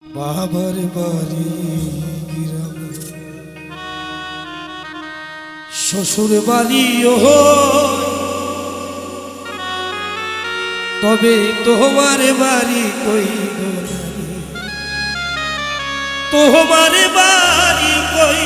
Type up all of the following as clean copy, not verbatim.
বাবার বাড়ি গ্রামে, শ্বশুর বাড়িও তবে তোমার বাড়ি কই গো নারী, তোমার বাড়ি কই।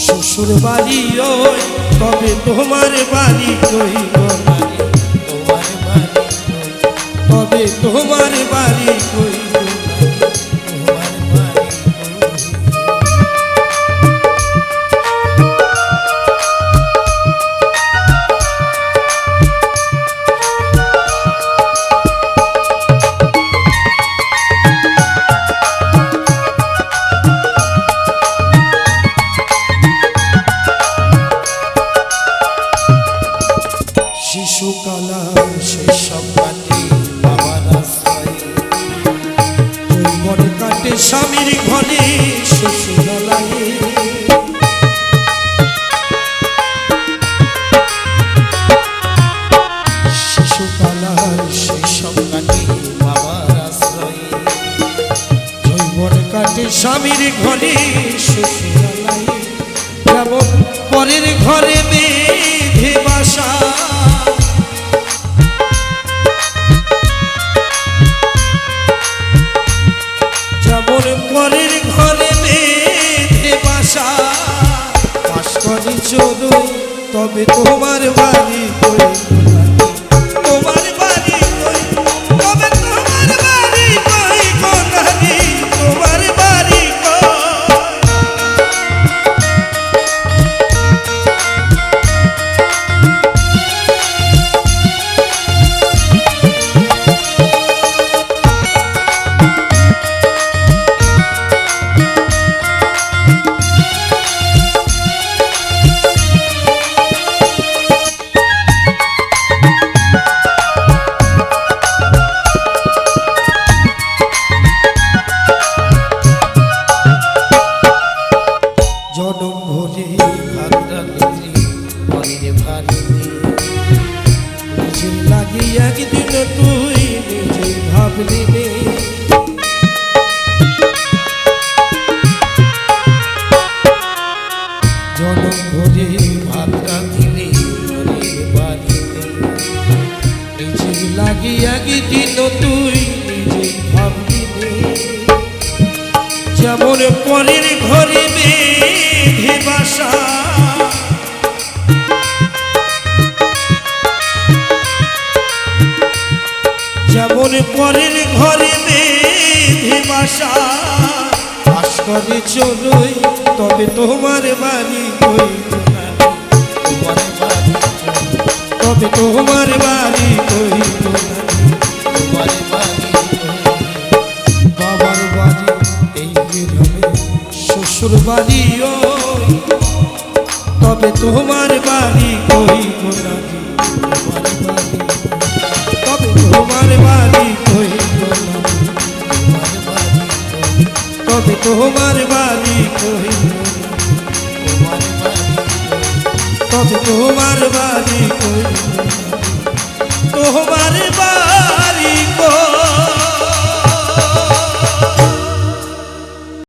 শ্বশুর বাড়ি ওই তবে তোমার বাড়ি কই গো নারী, তোমার বাড়ি কই, তবে তোমার বাড়ি কই গো নারী, তোমার বাড়ি শিশুকালার শৈশব কাটে বাবার আশ্রয়ে, যৌবন কাটে স্বামীর ঘরে শ্বশুরালয়ে। শিশুকালার শৈশব কাটে বাবার আশ্রয়ে, যৌবন কাটে স্বামীর ঘরে শ্বশুরালয়ে। যেমন পরের ঘরে বেঁধে বাসা, যেমন পরের ঘরে বেঁধে বাসা, বাস করি চলুন তবে তোমার বাড়ি কই, তোমার বাড়ি কই, তবে তোমার বাড়ি কই গো নারী, তোমার বাড়ি কই। জনম ভরে ভাত রাঁধলি পরের ভারিতে, নিজের লাগে একদিন তুই নিজে ভাবলি নে। জনম ভরে ভাত রাঁধলি পরের বাড়িতে, নিজের লাগে একদিন তুই নিজে ভাবলি নে। যেমন পরের ঘরে বেঁধে বাসা, যেমন পরের ঘরে বেঁধে বাসা, বাস করে চলুই তবে তোমার বাড়ি কই গো নারী, তোমার বাড়ি কই, তবে তোমার বাড়ি কই গো নারী, তোমার বাড়ি কই। বাবার বাড়ি এই গ্রামে, শ্বশুর বাড়ি ওই তবে তোমার বাড়ি কই গো নারী, তোমার বাড়ি, তবে তোমার বাড়ি কই গো নারী, তোমার বাড়ি কই, তবে তোমার বাড়ি কই গো নারী, তোমার বাড়ি কই, তবে তোমার বাড়ি কই গো নারী, তোমার